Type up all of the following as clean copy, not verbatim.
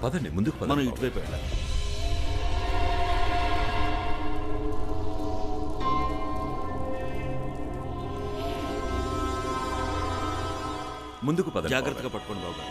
పదండి ముందుకు మనం ఇటువైపు వెళ్ళాలి. ముందుకు పదండి. జాగ్రత్తగా పట్టుకోండి బాబు.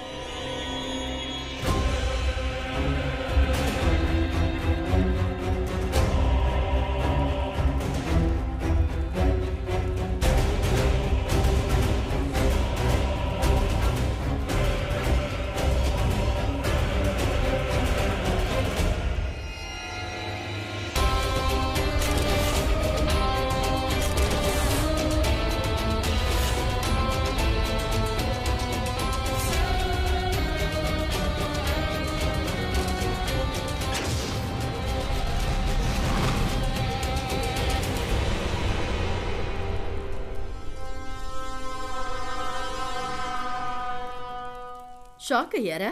షాక్ అయ్యారా?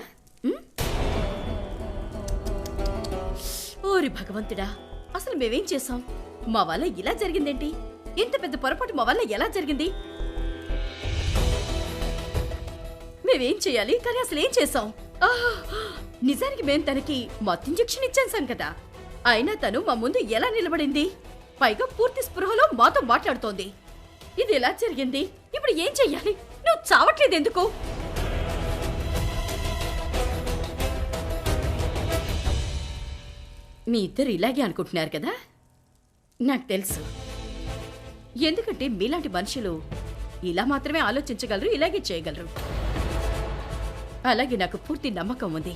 ఓరి భగవంతుడా, అసలు మేమేం చేసాం? మా వల్ల ఇలా జరిగిందేంటి? ఇంత పెద్ద పొరపాటు మా వల్ల ఎలా జరిగింది? మేమేం చేయాలి, కానీ అసలు ఏం చేసాం? నిజానికి మేం తనకి మత్తు ఇంజెక్షన్ ఇచ్చేసాం కదా, అయినా తను మా ముందు ఎలా నిలబడింది? పైగా పూర్తి స్పృహలో మాతో మాట్లాడుతోంది. ఇది ఎలా జరిగింది? ఇప్పుడు ఏం చెయ్యాలి? నువ్వు చావట్లేదు ఎందుకు? మీ ఇద్దరు ఇలాగే అనుకుంటున్నారు కదా, నాకు తెలుసు. ఎందుకంటే మీలాంటి మనుషులు ఇలా మాత్రమే ఆలోచించగలరు, ఇలాగే చేయగలరు. అలాగే నాకు పూర్తి నమ్మకం ఉంది,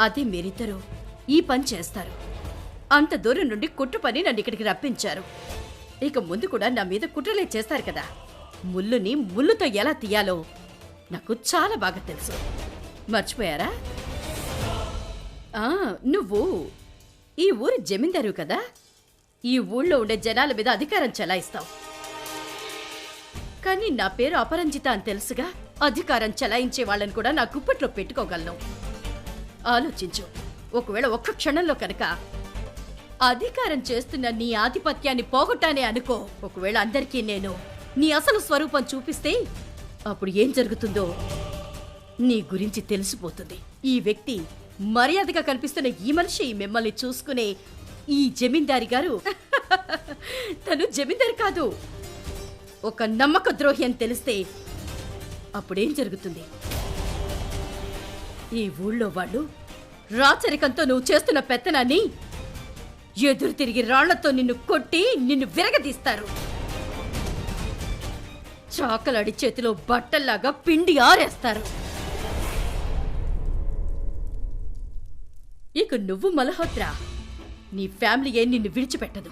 అదే మీరిద్దరూ ఈ పని చేస్తారు. అంత దూరం నుండి కుట్ర పని నన్ను ఇక్కడికి రప్పించారు. ఇక ముందు కూడా నా మీద కుట్రలే చేస్తారు కదా. ముళ్ళుని ముళ్ళుతో ఎలా తీయాలో నాకు చాలా బాగా తెలుసు. మర్చిపోయారా? నువ్వు ఈ ఊరి జమీందారు కదా, ఈ ఊళ్ళో ఉండే జనాల మీద అధికారం చెలాయిస్తావు. కానీ నా పేరు అపరంజిత అని తెలుసుగా, అధికారం చెలాయించే వాళ్ళని కూడా నా గుప్పట్లో పెట్టుకోగలను. ఆలోచించు, ఒకవేళ ఒక్క క్షణంలో కనుక అధికారం చేస్తున్న నీ ఆధిపత్యాన్ని పోగొట్టానే అనుకో, ఒకవేళ అందరికీ నేను నీ అసలు స్వరూపం చూపిస్తే అప్పుడు ఏం జరుగుతుందో నీ గురించి తెలిసిపోతుంది. ఈ వ్యక్తి మర్యాదగా కనిపిస్తున్న ఈ మనిషి మిమ్మల్ని చూసుకునే ఈ జమీందారి గారు తను జమీందారి కాదు, ఒక నమ్మక ద్రోహి అని తెలిస్తే అప్పుడేం జరుగుతుంది? ఈ ఊళ్ళో వాళ్ళు రాచరికంతో నువ్వు చేస్తున్న పెత్తనాన్ని ఎదురు తిరిగి రాళ్లతో నిన్ను కొట్టి నిన్ను విరగదీస్తారు. చాకలాడి చేతిలో బట్టల్లాగా పిండి ఆరేస్తారు. ఇక నువ్వు మల్హోత్రా, నీ ఫ్యామిలీ ఏం నిన్ను విడిచిపెట్టదు.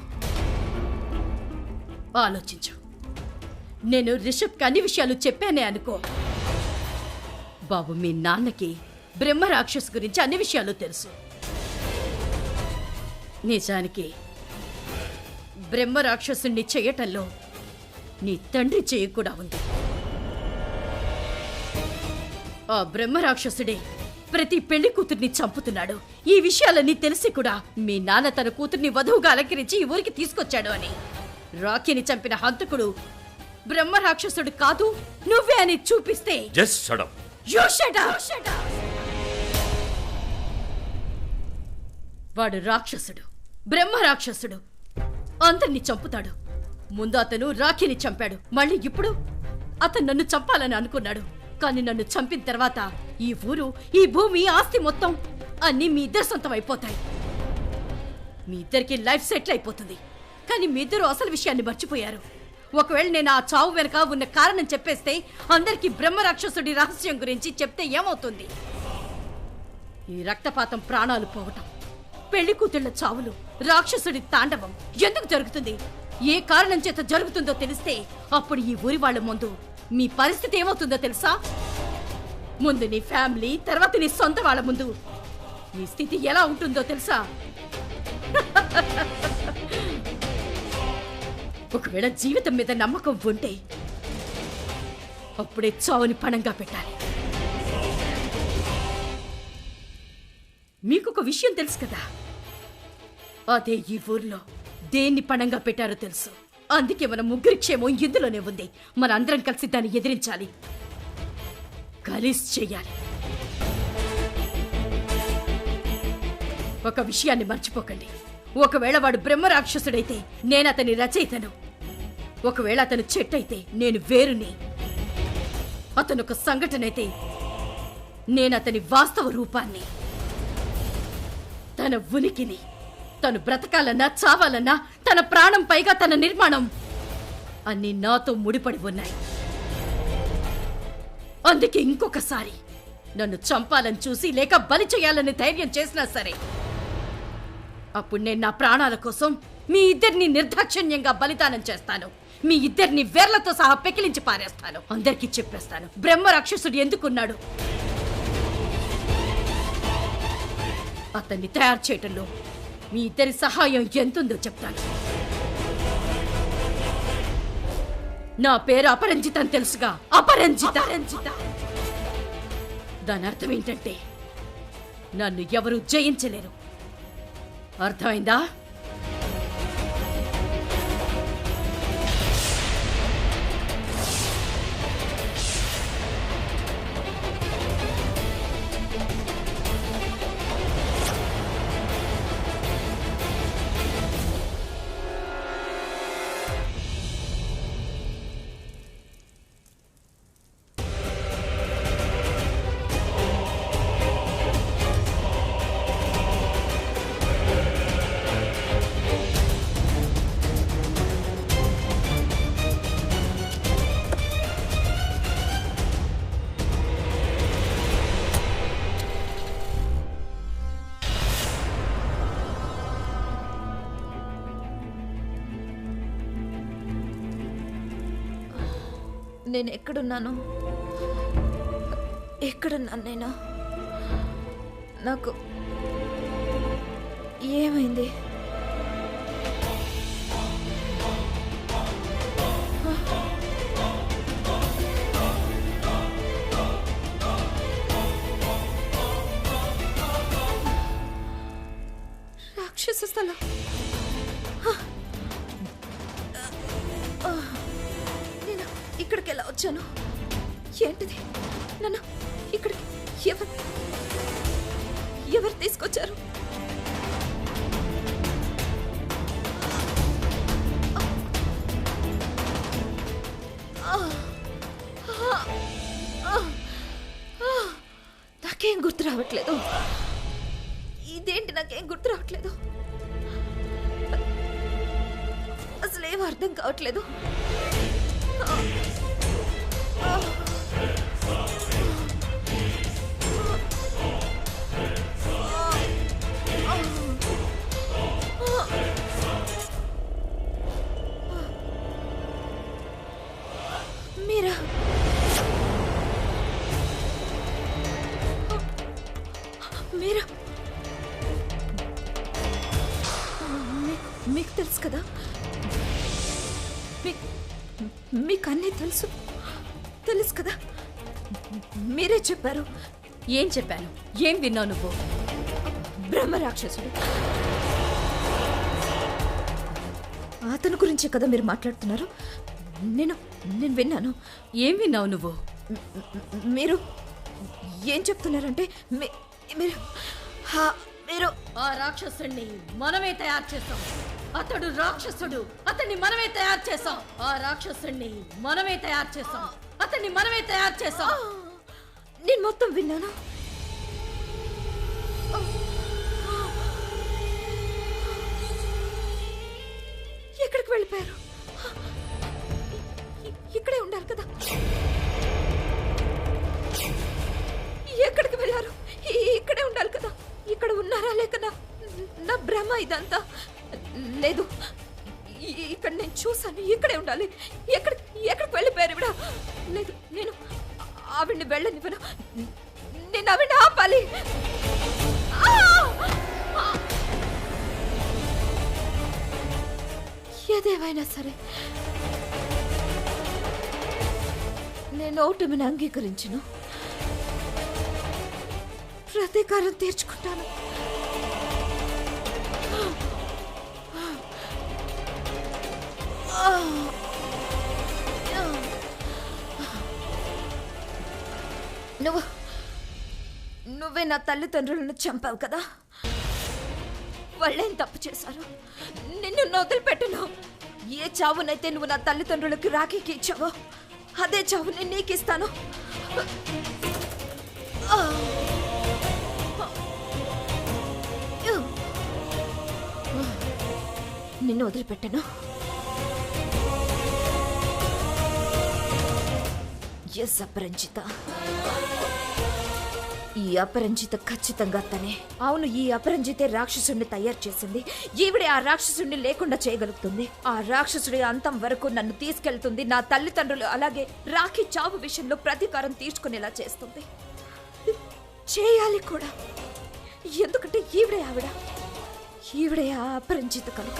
ఆలోచించు. నేను రిషబ్కి అన్ని విషయాలు చెప్పానే అనుకో, బాబు మీ నాన్నకి బ్రహ్మ రాక్షస్ గురించి అన్ని విషయాలు తెలుసు. నిజానికి బ్రహ్మ రాక్షసుని చేయటంలో నీ తండ్రి చేయి కూడా ఉంది. ఆ బ్రహ్మ రాక్షసుడే ప్రతి పెళ్లి కూతుర్ని చంపుతున్నాడు. ఈ విషయాలన్నీ తెలిసి కూడా మీ నాన్న తన కూతుర్ని వధువుగా అలంకరించి ఈ ఊరికి తీసుకొచ్చాడు అని రాఖీని చంపిన హంతకుడు బ్రహ్మ రాక్షసుడు కాదు, నువ్వే అని చూపిస్తే వాడు రాక్షసుడు, బ్రహ్మ రాక్షసుడు, అందరినీ చంపుతాడు. ముందు అతను రాఖీని చంపాడు, మళ్ళీ ఇప్పుడు అతను నన్ను చంపాలని అనుకున్నాడు. కానీ నన్ను చంపిన తర్వాత ఈ ఊరు, ఈ భూమి, ఆస్తి మొత్తం అన్నీ మీ ఇద్దరు సొంతం అయిపోతాయి. మీ ఇద్దరికి లైఫ్ సెటిల్ అయిపోతుంది. కానీ మీ ఇద్దరు అసలు విషయాన్ని మర్చిపోయారు. ఒకవేళ నేను ఆ చావు వెనక ఉన్న కారణం చెప్పేస్తే, అందరికీ బ్రహ్మ రాక్షసుడి రహస్యం గురించి చెప్తే ఏమవుతుంది? ఈ రక్తపాతం, ప్రాణాలు పోవటం, పెళ్లి కూతుళ్ల చావులు, రాక్షసుడి తాండవం ఎందుకు జరుగుతుంది? ఏ కారణం చేత జరుగుతుందో తెలిస్తే అప్పుడు ఈ ఊరి వాళ్ళ ముందు మీ పరిస్థితి ఏమవుతుందో తెలుసా? ముందు నీ ఫ్యామిలీ, తర్వాత నీ సొంత వాళ్ళ ముందు నీ స్థితి ఎలా ఉంటుందో తెలుసా? ఒకవేళ జీవితం మీద నమ్మకం ఉంటే అప్పుడే చావుని పణంగా పెట్టాలి. మీకొక విషయం తెలుసు కదా, అదే ఈ ఊర్లో దేన్ని పణంగా పెట్టారో తెలుసు. అందుకే మన ముగ్గురి క్షేమం ఇందులోనే ఉంది. మనందరం కలిసి దాన్ని ఎదిరించాలి, కలిసి చెయ్యాలి. ఒక విషయాన్ని మర్చిపోకండి. ఒకవేళ వాడు బ్రహ్మరాక్షసుడైతే నేను అతని రచయితను. ఒకవేళ అతను చెట్టయితే నేను వేరుని. అతను ఒక సంఘటన అయితే నేను అతని వాస్తవ రూపాన్ని, తన ఉనికిని. తను బ్రతకాలన్నా చావాలన్నా తన ప్రాణం పైగా తన నిర్మాణం అన్ని నాతో ముడిపడి ఉన్నాయి. అందుకే ఇంకొకసారి నన్ను చంపాలని చూసి లేక బలి చేయాలని ధైర్యం చేసినా సరే అప్పుడు నేను నా ప్రాణాల కోసం మీ ఇద్దరిని నిర్దాక్షిణ్యంగా బలిదానం చేస్తాను. మీ ఇద్దరిని వేర్లతో సహా పెకిలించి పారేస్తాను. అందరికీ చెప్పేస్తాను బ్రహ్మ రాక్షసుడు ఎందుకున్నాడు. అతన్ని తయారు చేయటంలో మీ ఇద్దరి సహాయం ఎంతుందో చెప్తాను. నా పేరు అపరంజిత అని తెలుసుగా? అపరంజిత. దాని అర్థం ఏంటంటే నన్ను ఎవరూ జయించలేరు. అర్థమైందా? నేను ఎక్కడున్నాను నేను? నాకు ఏమైంది? రాక్షస స్థలం. నేను ఇక్కడికి ఎలా వచ్చాను? ఏంటిది? నన్ను ఇక్కడికి ఎవరు తీసుకొచ్చారు? నాకేం గుర్తు రావట్లేదు. ఇదేంటి? నాకేం గుర్తు రావట్లేదు. అసలేం అర్థం కావట్లేదు. మీరా? మీరా? మీకు తెలుసు కదా? మీకు అన్నీ తెలుసు కదా? మీరే చెప్పారు. ఏం చెప్పాను? ఏం విన్నావు నువ్వు? బ్రహ్మరాక్షసుడు. అతని గురించే కదా మీరు మాట్లాడుతున్నారు? నేను విన్నాను. ఏం విన్నావు నువ్వు? మీరు ఏం చెప్తున్నారంటే మీరు ఆ రాక్షసుడిని మనమే తయారు చేసాం. అతడు రాక్షసుడు. అతన్ని మనమే తయారు చేసాం. ఆ రాక్షసుడిని మనమే తయారు చేసాం. అతన్ని మనమే తయారు చేసాం. నేను మొత్తం విన్నాను. ఎక్కడికి వెళ్ళిపోయారు? ఇక్కడే ఉండాలి కదా? ఎక్కడికి వెళ్ళారు? ఇక్కడే ఉండాలి కదా? ఇక్కడ ఉన్నారా లేకనా? నా భ్రమ ఇదంతా. లేదు, ఇక్కడ నేను చూసాను. ఇక్కడే ఉండాలి. ఎక్కడికి వెళ్ళిపోయారు ఇవిడ? లేదు, నేను ఆవిడ్ని వెళ్ళనివ్వను. నేను ఆవిడ్ని ఆపాలి. ఏదేమైనా సరే నేను ఓటమిని అంగీకరించను. ప్రతీకారం తీర్చుకుంటాను. నువ్వే నా తల్లిదండ్రులను చంపావు కదా? వాళ్ళేం తప్పు చేశారు? నిన్ను వదిలిపెట్టను. ఏ చావునైతే నువ్వు నా తల్లిదండ్రులకి రాఖీకి ఇచ్చావో అదే చావు నేను నీకు ఇస్తాను. నిన్ను వదిలిపెట్టను. ఎస్ అపరంజిత, ఈ అపరంజిత ఖచ్చితంగా తనే. అవును, ఈ అపరంజితే రాక్షసుడిని తయారు చేసింది. ఈవిడే ఆ రాక్షసుడిని లేకుండా చేయగలుగుతుంది. ఆ రాక్షసుడి అంతం వరకు నన్ను తీసుకెళ్తుంది. నా తల్లిదండ్రులు అలాగే రాఖీ చావు విషయంలో ప్రతీకారం తీర్చుకునేలా చేస్తుంది. చేయాలి కూడా. ఎందుకంటే ఈవిడే ఆ అపరంజిత కనుక.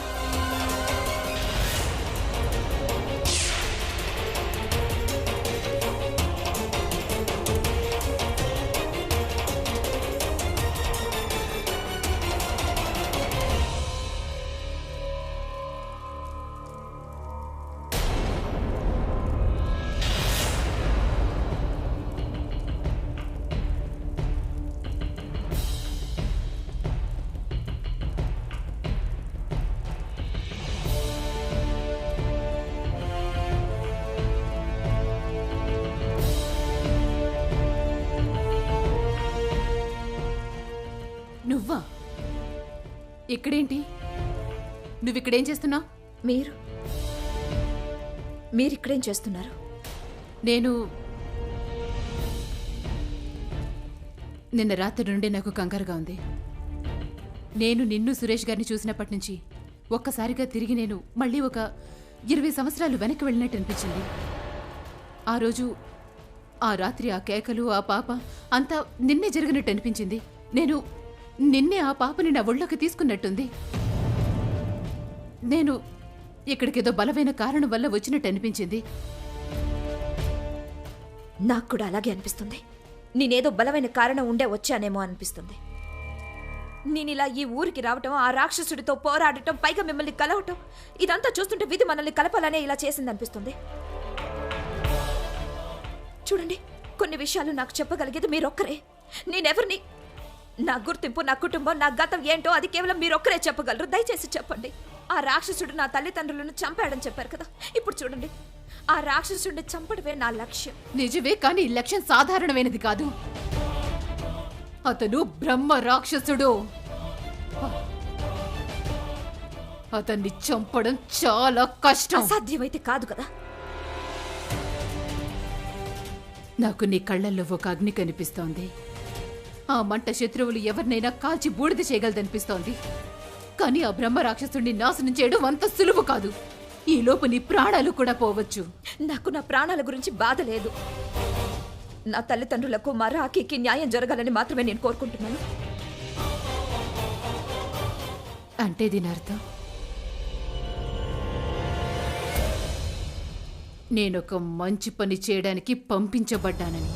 నువ్వా? ఇక్కడేంటి? నువ్విక్కడేం చేస్తున్నావు? మీరిక్కడేం చేస్తున్నారు? నిన్న రాత్రి నుండి నాకు కంగారుగా ఉంది. నేను నిన్ను సురేష్ గారిని చూసినప్పటి నుంచి ఒక్కసారిగా తిరిగి నేను మళ్ళీ ఒక 20 సంవత్సరాలు వెనక్కి వెళ్ళినట్టు అనిపించింది. ఆ రోజు, ఆ రాత్రి, ఆ కేకలు, ఆ పాప అంతా నిన్నే జరిగినట్టు అనిపించింది. నిన్నే ఆ పాపని నా ఒళ్ళోకి తీసుకున్నట్టుంది. నేను ఇక్కడికేదో బలమైన కారణం వల్ల వచ్చినట్టు అనిపించింది. నాకు కూడా అలాగే అనిపిస్తుంది. నేనేదో బలమైన కారణం ఉండే వచ్చానేమో అనిపిస్తుంది. నేనిలా ఈ ఊరికి రావటం, ఆ రాక్షసుడితో పోరాడటం, పైగా మిమ్మల్ని కలవటం, ఇదంతా చూస్తుంటే విధి మనల్ని కలపాలనే ఇలా చేసింది అనిపిస్తుంది. చూడండి, కొన్ని విషయాలు నాకు చెప్పగలిగేది మీరొక్కరే. నేనెవరిని, నా గుర్తింపు, నా కుటుంబం, నా గతం ఏంటో అది కేవలం మీరొక్కరే చెప్పగలరు. దయచేసి చెప్పండి. ఆ రాక్షసుడు నా తల్లిదండ్రులను చంపాడని చెప్పారు కదా. ఇప్పుడు చూడండి, ఆ రాక్షసుడిని చంపడమే నా లక్ష్యం. నిజమే, కానీ ఈ లక్ష్యం సాధారణమైనది కాదు. అతను బ్రహ్మ రాక్షసుడు. అతన్ని చంపడం చాలా కష్టం. అసాధ్యమైతే కాదు కదా. నాకు నీ కళ్ళల్లో ఒక అగ్ని కనిపిస్తోంది. ఆ మంట శత్రువులు ఎవరినైనా కాల్చి బూడిద చేయగలదనిపిస్తోంది. కానీ ఆ బ్రహ్మ రాక్షసుడిని నాశనం చేయడం అంత సులువు కాదు. ఈ లోపు నీ ప్రాణాలు కూడా పోవచ్చు. నాకు నా ప్రాణాల గురించి బాధ లేదు. నా తల్లిదండ్రులకు, మా రాఖీకి న్యాయం జరగాలని మాత్రమే నేను కోరుకుంటున్నాను. అంటే దీని అర్థం నేనొక మంచి పని చేయడానికి పంపించబడ్డానని.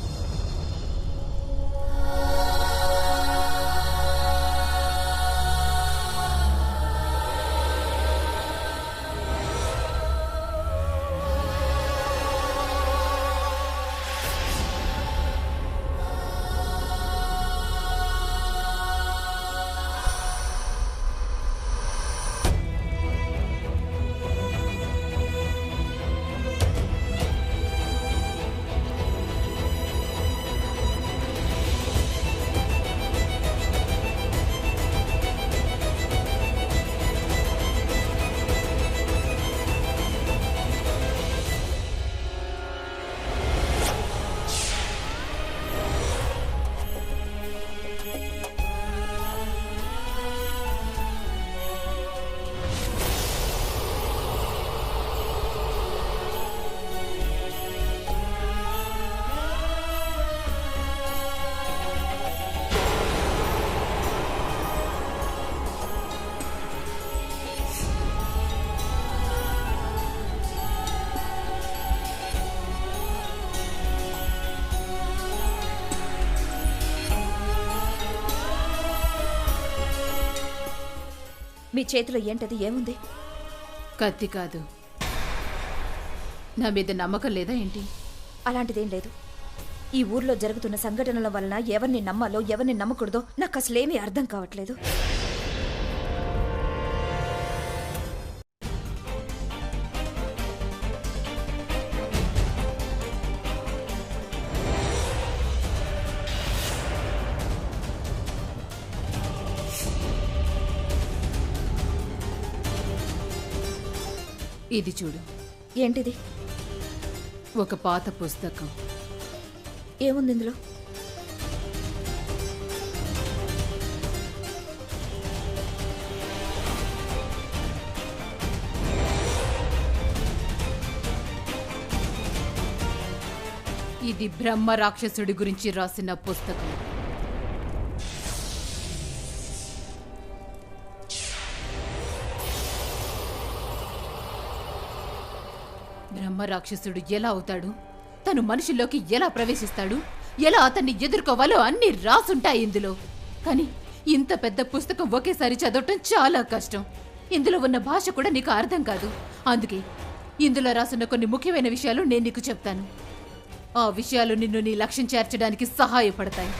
మీ చేతిలో ఏంటది? ఏముంది? కత్తి కాదు. నా మీద నమ్మకం లేదా ఏంటి? అలాంటిదేం లేదు. ఈ ఊర్లో జరుగుతున్న సంఘటనల వలన ఎవరిని నమ్మాలో ఎవరిని నమ్మకూడదో నాకు అసలేమీ అర్థం కావట్లేదు. ఇది చూడు, ఏంటిది? ఒక పాత పుస్తకం. ఏముంది ఇందులో? ఇది బ్రహ్మ రాక్షసుడి గురించి రాసిన పుస్తకం. బ్రహ్మ రాక్షసుడు ఎలా అవుతాడు, తను మనుషుల్లోకి ఎలా ప్రవేశిస్తాడు, ఎలా అతన్ని ఎదుర్కోవాలో అన్ని రాసుంటాయి ఇందులో. కానీ ఇంత పెద్ద పుస్తకం ఒకేసారి చదవటం చాలా కష్టం. ఇందులో ఉన్న భాష కూడా నీకు అర్థం కాదు. అందుకే ఇందులో రాసున్న కొన్ని ముఖ్యమైన విషయాలు నేను నీకు చెప్తాను. ఆ విషయాలు నిన్ను నీ లక్ష్యం చేర్చడానికి సహాయపడతాయి.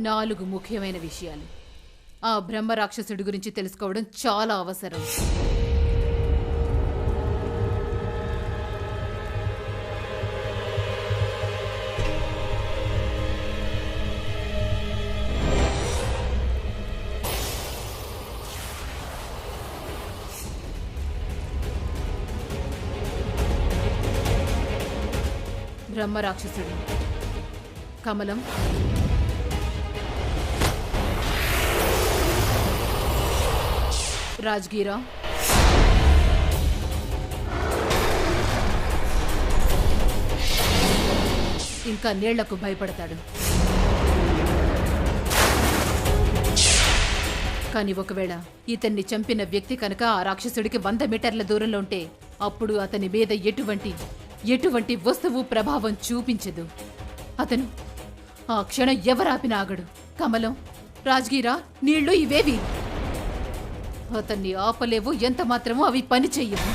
4 ముఖ్యమైన విషయాలు. ఆ బ్రహ్మ రాక్షసుడి గురించి తెలుసుకోవడం చాలా అవసరం. బ్రహ్మ రాక్షసుడు కమలం, రాజ్గీరా, ఇంకా నీళ్లకు భయపడతాడు. కానీ ఒకవేళ ఇతన్ని చంపిన వ్యక్తి కనుక ఆ రాక్షసుడికి 100 మీటర్ల దూరంలో ఉంటే అప్పుడు అతని మీద ఎటువంటి వస్తువు ప్రభావం చూపించదు. అతను ఆ క్షణం ఎవరాపిన ఆగడు. కమలం, రాజ్గీరా, నీళ్లు ఇవేవి అతన్ని ఆపలేవు, ఎంత మాత్రమూ అవి పని చెయ్యవు.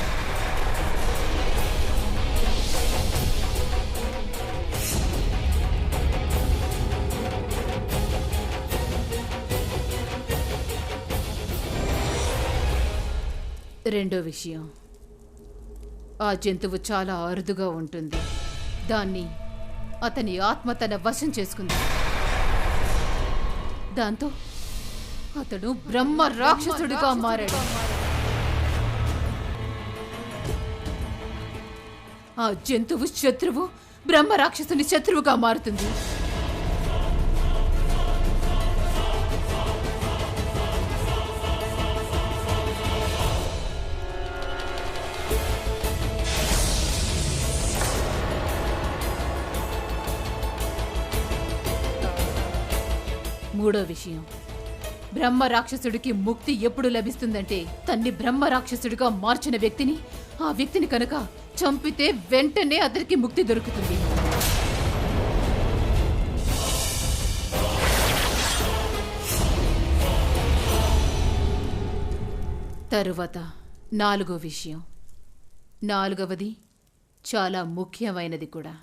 రెండో విషయం, ఆ జంతువు చాలా అరుదుగా ఉంటుంది. దాన్ని అతని ఆత్మ తన వశం చేసుకుంది. దాంతో అతడు బ్రహ్మ రాక్షసుడిగా మారాడు. ఆ జంతువు శత్రువు బ్రహ్మ రాక్షసుని శత్రువుగా మారుతుంది. మూడో విషయం, బ్రహ్మ రాక్షసుడికి ముక్తి ఎప్పుడు లభిస్తుందంటే తన్ని బ్రహ్మ రాక్షసుడిగా మార్చిన వ్యక్తిని, ఆ వ్యక్తిని కనుక చంపితే వెంటనే అతనికి ముక్తి దొరుకుతుంది. తరువాత 4వ విషయం, 4వది చాలా ముఖ్యమైనది కూడా.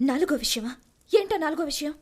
4వ విషయమా? ఏంటో 4వ విషయం?